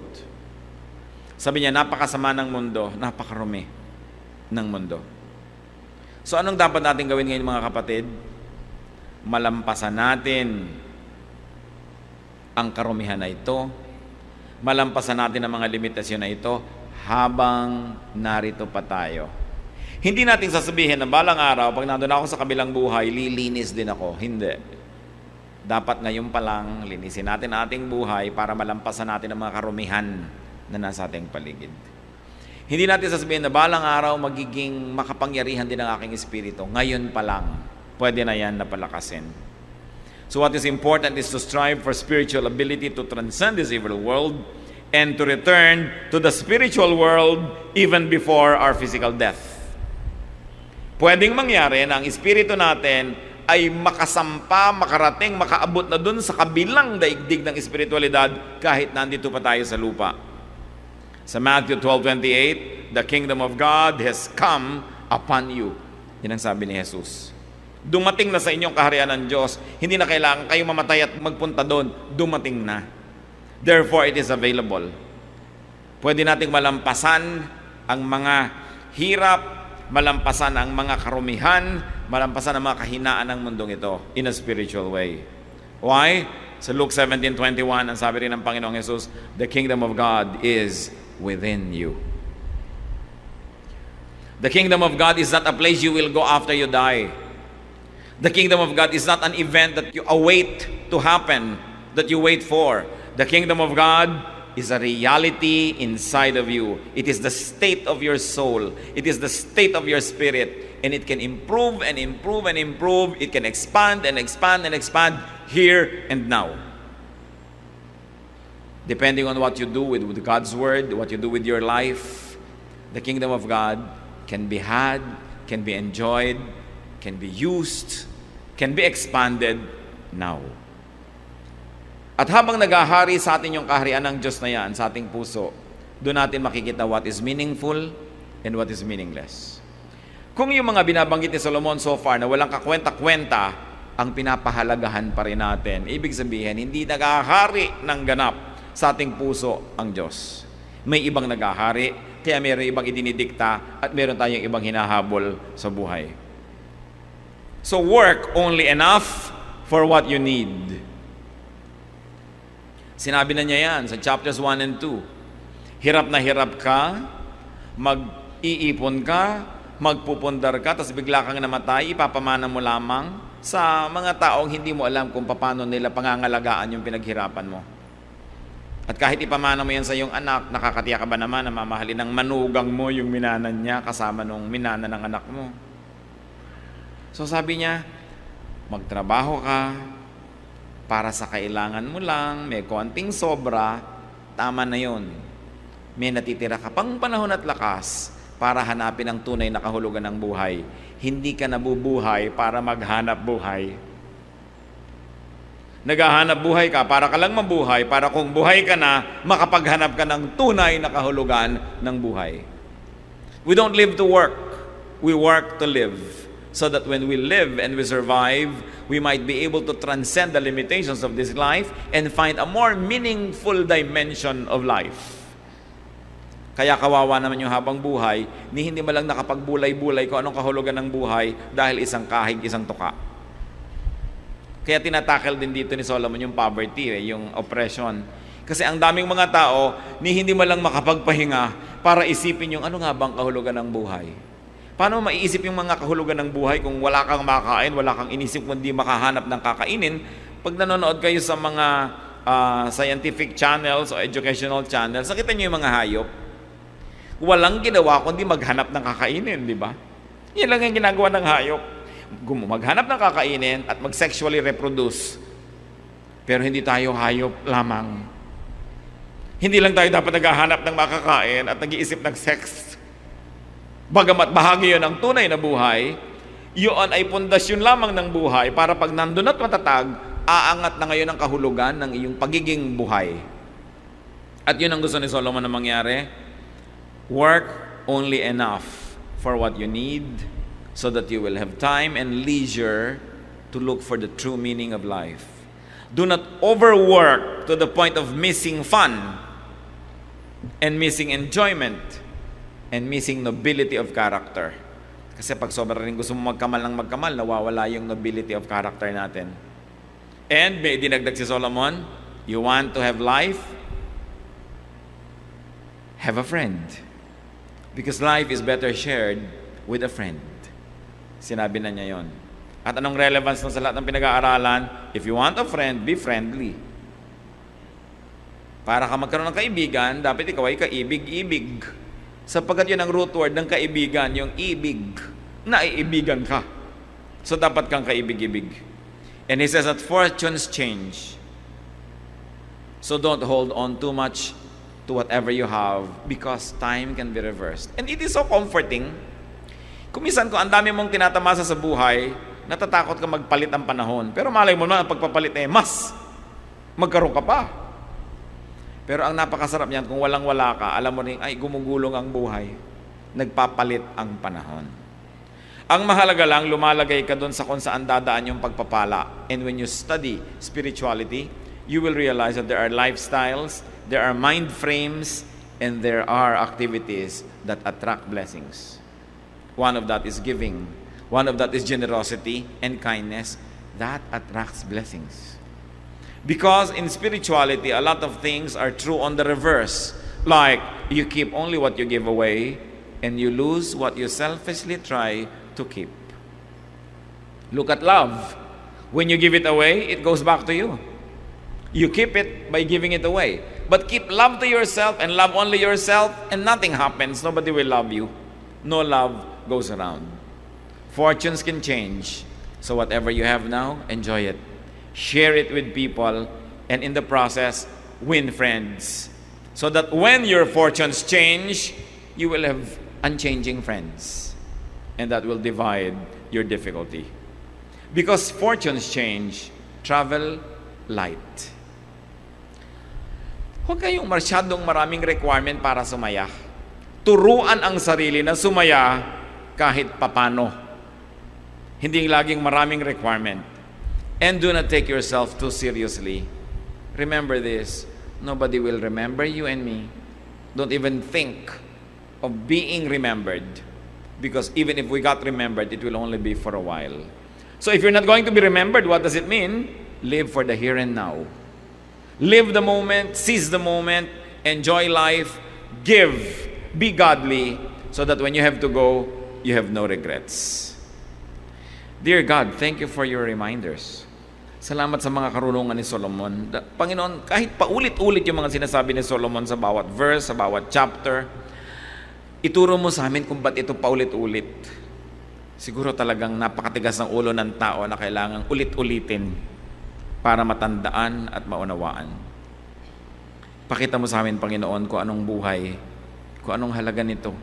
Sabi niya, napakasama ng mundo, napakarumi ng mundo. So anong dapat natin gawin ngayon mga kapatid? Malampasan natin ang karumihan na ito, malampasan natin ang mga limitasyon na ito habang narito pa tayo. Hindi natin sasabihin na balang araw, pag nandun ako sa kabilang buhay, lilinis din ako. Hindi. Dapat ngayon pa lang, linisin natin ang ating buhay para malampasan natin ang mga karumihan na nasa ating paligid. Hindi natin sasabihin na balang araw, magiging makapangyarihan din ang aking espiritu. Ngayon pa lang. Pwede na yan napalakasin. So what is important is to strive for spiritual ability to transcend this evil world and to return to the spiritual world even before our physical death. Pwedeng mangyari na ang espiritu natin ay makasampa, makarating, makaabot na dun sa kabilang daigdig ng espiritualidad kahit nandito pa tayo sa lupa. Sa Matthew 12:28, the kingdom of God has come upon you. Yan ang sabi ni Jesus. Dumating na sa inyong kaharian ng Diyos. Hindi na kailangan kayo mamatay at magpunta doon. Dumating na. Therefore, it is available. Pwede nating malampasan ang mga hirap, malampasan ang mga karumihan, malampasan ang mga kahinaan ng mundong ito in a spiritual way. Why? Sa Luke 17:21, ang sabi rin ng Panginoong Jesus, the kingdom of God is within you. The kingdom of God is not a place you will go after you die. The kingdom of God is not an event that you await to happen, that you wait for. The kingdom of God is a reality inside of you. It is the state of your soul. It is the state of your spirit. And it can improve and improve and improve. It can expand and expand and expand here and now. Depending on what you do with God's word, what you do with your life, the kingdom of God can be had, can be enjoyed, can be used, can be expanded now. At habang naghahari sa atin yung kaharian ng Diyos na yan sa ating puso, doon natin makikita what is meaningful and what is meaningless. Kung yung mga binabanggit ni Solomon so far na walang kakwenta-kwenta, ang pinapahalagahan pa rin natin, ibig sabihin, hindi naghahari ng ganap sa ating puso ang Diyos. May ibang naghahari, kaya mayroon ibang idinidikta at mayroon tayong ibang hinahabol sa buhay. So work only enough for what you need. Sinabi na niya yan sa chapters 1 and 2. Hirap na hirap ka, mag-iipon ka, magpupundar ka, tapos bigla kang namatay, ipapamana mo lamang sa mga taong hindi mo alam kung paano nila pangangalagaan yung pinaghirapan mo. At kahit ipamana mo yan sa iyong anak, nakakatiya ka ba naman na mamahalin ng manugang mo yung minanan niya kasama nung minanan ng anak mo? So sabi niya, magtrabaho ka para sa kailangan mo lang, may konting sobra, tama na yun. May natitira ka pang panahon at lakas para hanapin ang tunay na kahulugan ng buhay. Hindi ka nabubuhay para maghanap buhay. Naghahanap buhay ka para ka lang mabuhay, para kung buhay ka na, makapaghanap ka ng tunay na kahulugan ng buhay. We don't live to work. We work to live. So that when we live and we survive, we might be able to transcend the limitations of this life and find a more meaningful dimension of life. Kaya kawawa naman yung habang buhay, ni hindi malang nakapagbulay-bulay kung anong kahulugan ng buhay dahil isang kahig, isang tuka. Kaya tinatakil din dito ni Solomon yung poverty, yung oppression. Kasi ang daming mga tao, ni hindi malang makapagpahinga para isipin yung ano nga bang kahulugan ng buhay. Paano maiisip yung mga kahulugan ng buhay kung wala kang makakain, wala kang inisip kundi makahanap ng kakainin? Pag nanonood kayo sa mga scientific channels o educational channels, nakita nyo yung mga hayop. Walang ginawa kundi maghanap ng kakainin, di ba? Yan lang yung ginagawa ng hayop. Maghanap ng kakainin at mag-sexually reproduce. Pero hindi tayo hayop lamang. Hindi lang tayo dapat naghahanap ng makakain at nag-iisip ng sex. Bagamat bahagi yun ng tunay na buhay, yun ay pundasyon lamang ng buhay para pag nandun at matatag, aangat na ngayon ang kahulugan ng iyong pagiging buhay. At yun ang gusto ni Solomon na mangyari. Work only enough for what you need, so that you will have time and leisure to look for the true meaning of life. Do not overwork to the point of missing fun and missing enjoyment and missing nobility of character. Kasi pag sobra rin gusto mo magkamal ng magkamal, nawawala yung nobility of character natin. And may dinagdag si Solomon, you want to have life? Have a friend. Because life is better shared with a friend. Sinabi na niya yon. At anong relevance na sa lahat ng pinag-aaralan? If you want a friend, be friendly. Para ka magkaroon ng kaibigan, dapat ikaw ay kaibig-ibig. Sapagkat yun ang root word ng kaibigan, yung ibig. Naiibigan ka. So dapat kang kaibig-ibig. And he says that fortunes change. So don't hold on too much to whatever you have because time can be reversed. And it is so comforting. Kumisan ko, ang dami mong tinatamasa sa buhay, natatakot ka magpalit ang panahon. Pero malay mo na, ang pagpapalit mas magkaroon ka pa. Pero ang napakasarap niyan, kung walang-wala ka, alam mo rin, ay gumugulong ang buhay. Nagpapalit ang panahon. Ang mahalaga lang, lumalagay ka doon sa kung saan dadaan yung pagpapala. And when you study spirituality, you will realize that there are lifestyles, there are mind frames, And there are activities that attract blessings. One of that is giving. One of that is generosity and kindness. That attracts blessings. Because in spirituality, a lot of things are true on the reverse. Like, you keep only what you give away, and you lose what you selfishly try to keep. Look at love. When you give it away, it goes back to you. You keep it by giving it away. But keep love to yourself and love only yourself, and nothing happens. Nobody will love you. No love goes around. Fortunes can change. So whatever you have now, enjoy it. Share it with people, and in the process, win friends. So that when your fortunes change, you will have unchanging friends. And that will divide your difficulty. Because fortunes change, travel light. Huwag kayong masyadong maraming requirement para sumaya. Turuan ang sarili na sumaya kahit papano. Hindi laging maraming requirement. And do not take yourself too seriously. Remember this, nobody will remember you and me. Don't even think of being remembered. Because even if we got remembered, it will only be for a while. So if you're not going to be remembered, what does it mean? Live for the here and now. Live the moment, seize the moment, enjoy life, give, be godly, so that when you have to go, you have no regrets. Dear God, thank you for your reminders. Salamat sa mga karunungan ni Solomon. Panginoon, kahit paulit-ulit yung mga sinasabi ni Solomon sa bawat verse, sa bawat chapter, ituro mo sa amin kung ba't ito paulit-ulit. Siguro talagang napakatigas ng ulo ng tao na kailangang ulit-ulitin para matandaan at maunawaan. Pakita mo sa amin, Panginoon, kung anong buhay, kung anong halaga nito.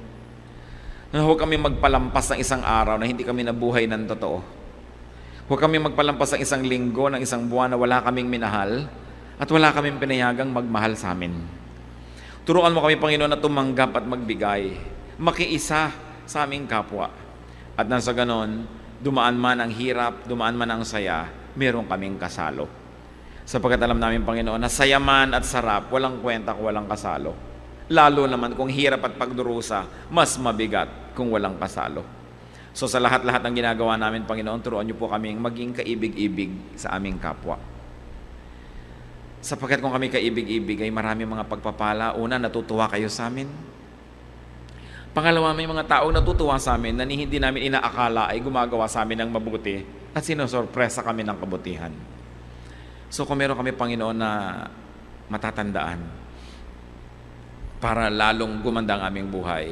Na huwag kami magpalampas ng isang araw na hindi kami nabuhay ng totoo. Huwag kami magpalampas ng isang linggo, ng isang buwan na wala kaming minahal at wala kaming pinayagang magmahal sa amin. Turuan mo kami, Panginoon, na tumanggap at magbigay, makiisa sa aming kapwa. At nang sa ganon, dumaan man ang hirap, dumaan man ang saya, meron kaming kasalo. Sapagkat alam namin, Panginoon, na saya man at sarap, walang kwenta kung walang kasalo. Lalo naman kung hirap at pagdurusa, mas mabigat kung walang kasalo. So sa lahat-lahat ng ginagawa namin, Panginoon, turuan niyo po kaming maging kaibig-ibig sa aming kapwa. Sapagkat kung kami kaibig-ibig ay marami mga pagpapala. Una, natutuwa kayo sa amin. Pangalawa, may mga taong natutuwa sa amin na hindi namin inaakala ay gumagawa sa amin ng mabuti at sinosorpresa kami ng kabutihan. So kung meron kami, Panginoon, na matatandaan para lalong gumanda ang aming buhay,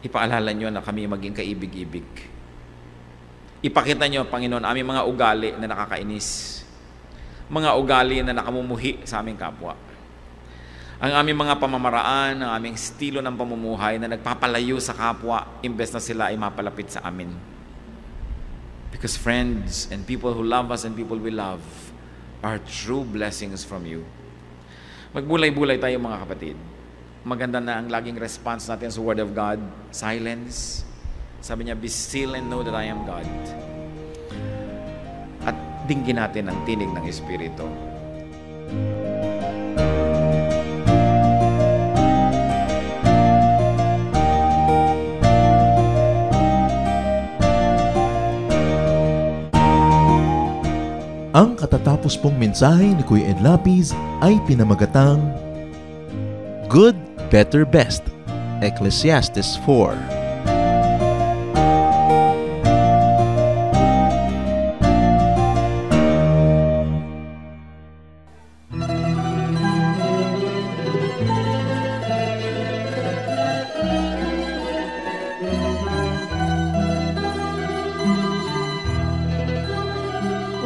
ipaalala nyo na kami maging kaibig-ibig. Ipakita nyo, Panginoon, aming mga ugali na nakakainis. Mga ugali na nakamumuhi sa aming kapwa. Ang aming mga pamamaraan, ang aming estilo ng pamumuhay na nagpapalayo sa kapwa imbes na sila ay mapalapit sa amin. Because friends and people who love us and people we love are true blessings from you. Magbulay-bulay tayo, mga kapatid. Maganda na ang laging response natin sa Word of God. Silence. Sabi niya, be still and know that I am God. At dinggin natin ang tinig ng Espiritu. Ang katatapos pong mensahe ni Kuya Ed Lapis ay pinamagatang Good, Better, Best, Ecclesiastes 4.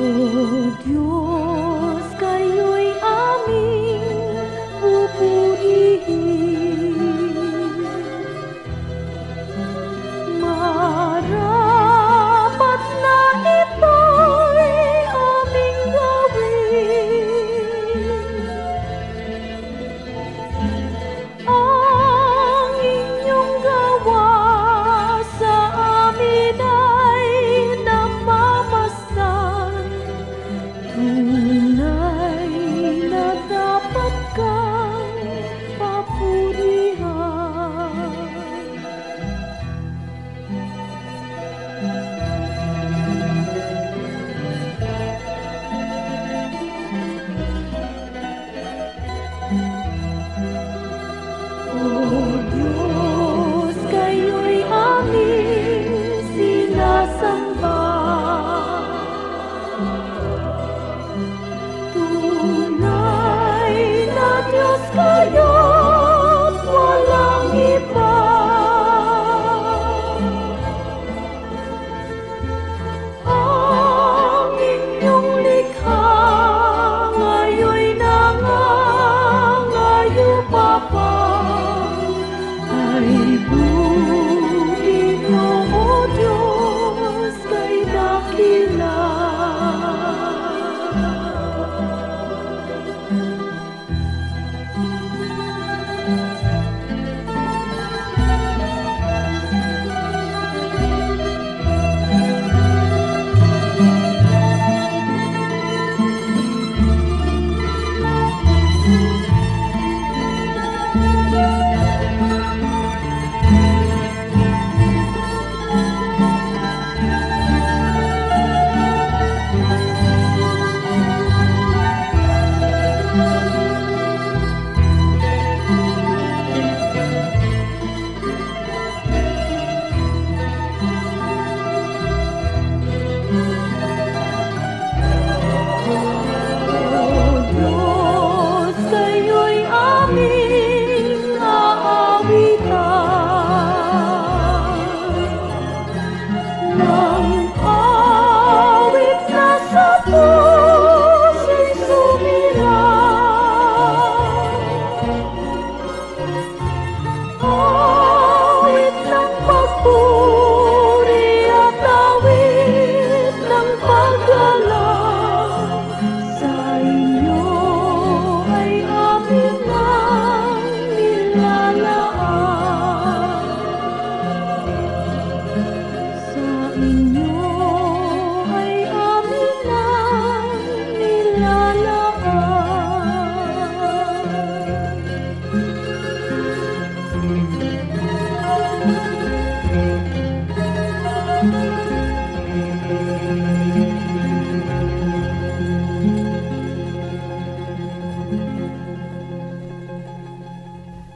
O Diyos, kayo'y aming pupurihin.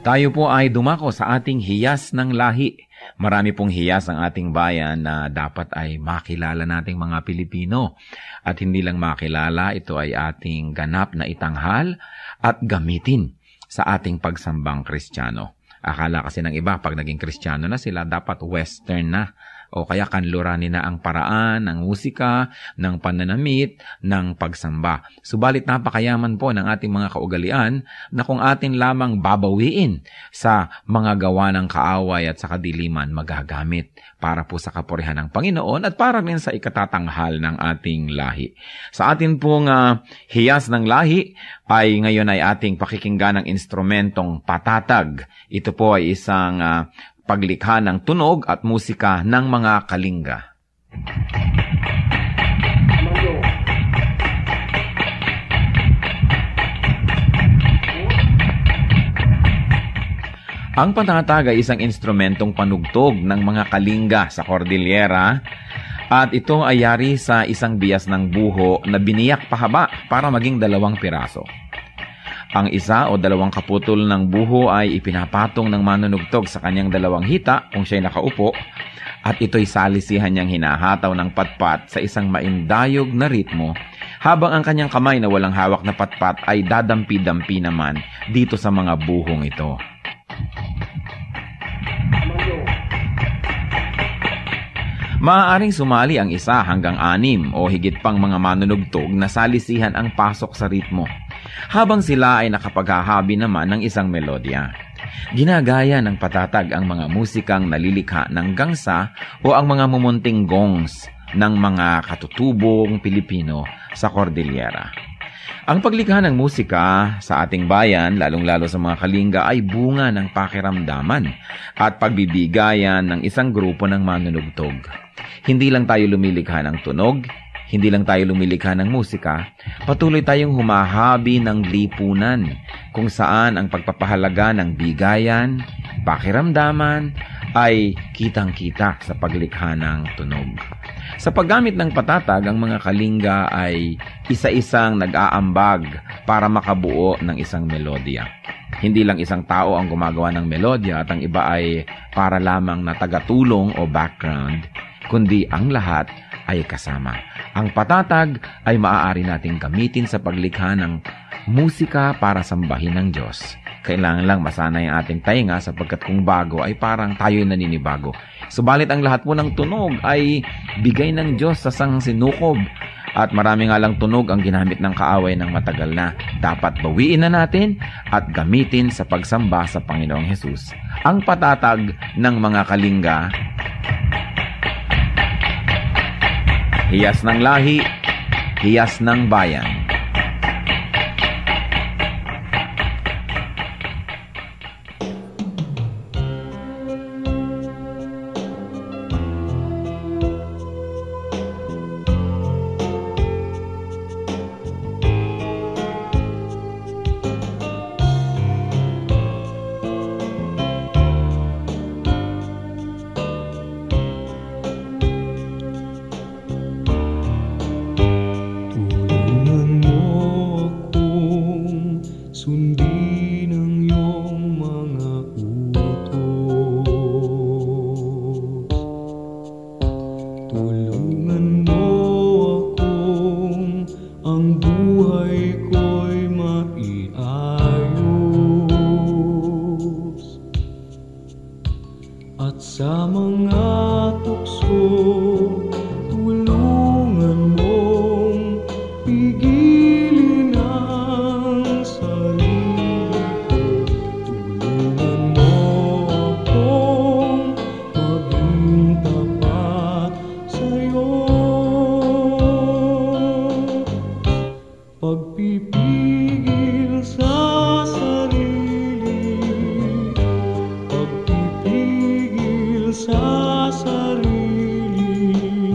Tayo po ay dumako sa ating hiyas ng lahi. Marami pong hiyas ang ating bayan na dapat ay makilala nating mga Pilipino. At hindi lang makilala, ito ay ating ganap na itanghal at gamitin sa ating pagsambang Kristiyano. Akala kasi ng iba, pag naging Kristiyano na sila, dapat Western na. O kaya kanluranin na ang paraan, ng musika, ng pananamit, ng pagsamba. Subalit napakayaman po ng ating mga kaugalian na kung atin lamang babawiin sa mga gawa ng kaaway at sa kadiliman magagamit para po sa kapurihan ng Panginoon at para rin sa ikatatanghal ng ating lahi. Sa atin pong hiyas ng lahi ay ngayon ay ating pakikinggan ng instrumentong patatag. Ito po ay isang paglikha ng tunog at musika ng mga kalinga. Ang patatag ay isang instrumentong panugtog ng mga kalinga sa Cordillera at ito ay yari sa isang bias ng buho na biniyak pahaba para maging 2 piraso. Ang isa o 2 kaputol ng buho ay ipinapatong ng manunugtog sa kanyang 2 hita kung siya'y nakaupo at ito'y salisihan niyang hinahataw ng patpat sa isang maindayog na ritmo habang ang kanyang kamay na walang hawak na patpat ay dadampi-dampi naman dito sa mga buhong ito. Maaaring sumali ang 1 hanggang 6 o higit pang mga manunugtog na salisihan ang pasok sa ritmo, habang sila ay nakapaghahabi naman ng isang melodya. Ginagaya ng patatag ang mga musikang nalilikha ng gangsa o ang mga mumunting gongs ng mga katutubong Pilipino sa Cordillera. Ang paglikha ng musika sa ating bayan, lalong-lalo sa mga kalinga, ay bunga ng pakiramdaman at pagbibigayan ng isang grupo ng manunugtog. Hindi lang tayo lumilikha ng tunog, hindi lang tayo lumilikha ng musika, patuloy tayong humahabi ng lipunan kung saan ang pagpapahalaga ng bigayan, pakiramdaman ay kitang-kita sa paglikha ng tunog. Sa paggamit ng patatag, ang mga kalinga ay isa-isang nag-aambag para makabuo ng isang melodya. Hindi lang isang tao ang gumagawa ng melodya at ang iba ay para lamang na tagatulong o background, kundi ang lahat ay kasama. Ang patatag ay maaari nating gamitin sa paglikha ng musika para sambahin ng Diyos. Kailangan lang masanay ang ating tainga sapagkat kung bago ay parang tayo'y naninibago. Subalit ang lahat po ng tunog ay bigay ng Diyos sa sangsinukob. At marami nga lang tunog ang ginamit ng kaaway ng matagal na. Dapat bawiin na natin at gamitin sa pagsamba sa Panginoong Hesus. Ang patatag ng mga kalinga, hiyas ng lahi, hiyas ng bayan. Sa sarili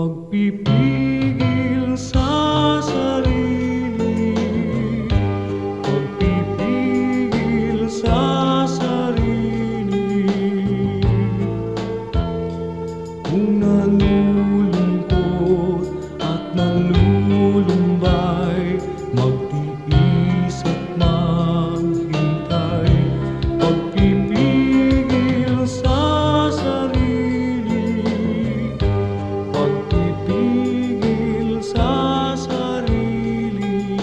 Pagpipigil sa sarili, pagpipigil sa sarili. Kung nalulungkot at nalulumbay, magtiis at maghintay. Pagpipigil sa sarili, pagpipigil sa sarili.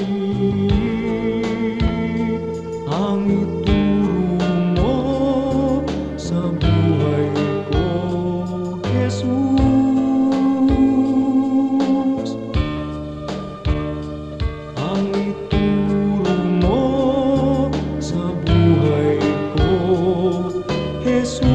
Ang ituro mo sa buhay ko, Jesus. Ang ituro mo sa buhay ko, Jesus.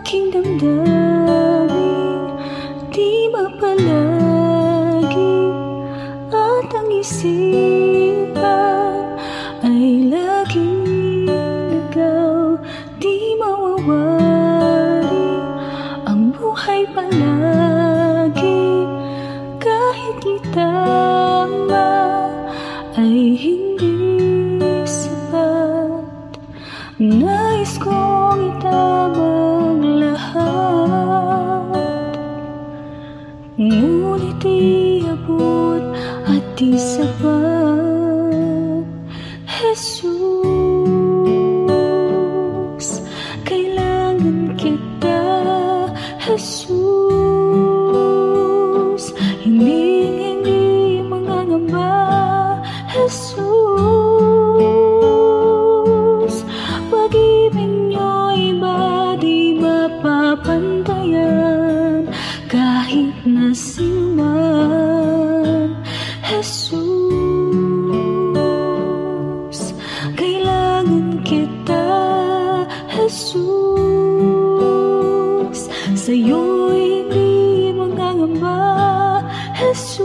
Aking damdamin, di mapalagi, at ang isipan ay laging ligaw. Di mawawari ang buhay palagi, kahit itama ay hindi sapat. Nais kong itamang lahat, ngunit iabot at di sapat. Jesus, kailangan kita. Jesus, hindi mangangamba. Jesus, pag-ibig niyo'y iba di mapapantayan, kahit na sinuman. Jesus, kailangan kita. Jesus, sa'yo'y hindi mangangamba. Jesus,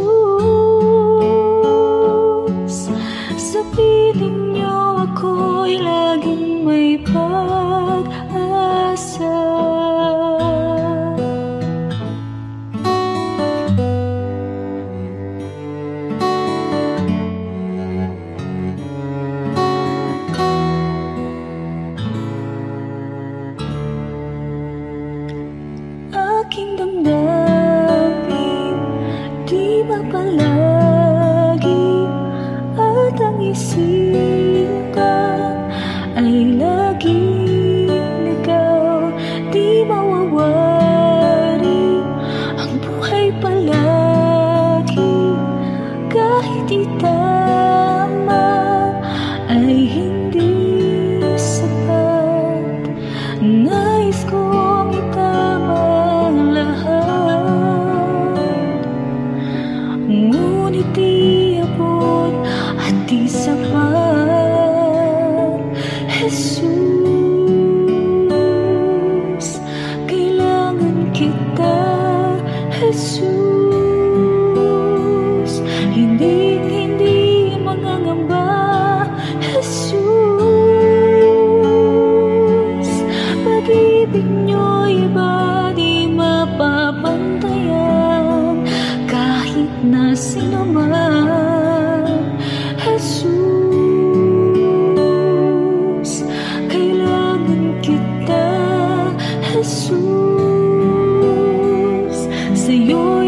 sa piling niyo ako'y laging may pag-asa. Aking damdamin, di mapalagi, at ang isipan ay laging ligaw. Di mawawari ang buhay palagi, kahit itama ay hindi sapat. Nais kong itama ang lahat, ngunit iabot at di sapat. Jesus, kailangan kita. Jesus, hindi mangangamba. Jesus, pag-ibig niyo'y iba di mapapantayan, kahit na sinuman. Jesus, kailangan kita. Jesus, sa'yo'y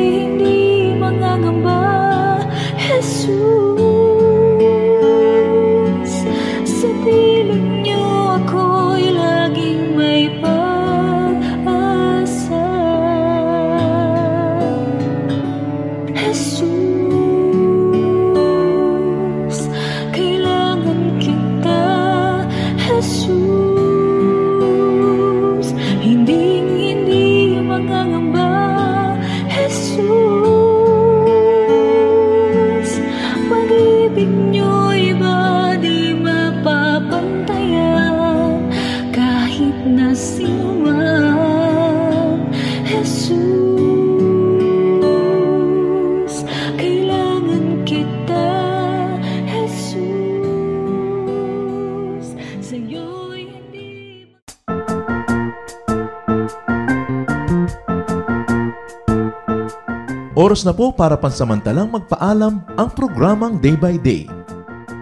Oras na po para pansamantalang magpaalam ang programang Day by Day.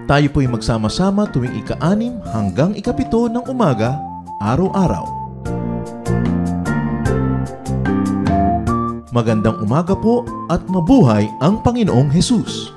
Tayo po'y magsama-sama tuwing ika-6 hanggang ika-7 ng umaga, araw-araw. Magandang umaga po at mabuhay ang Panginoong Hesus!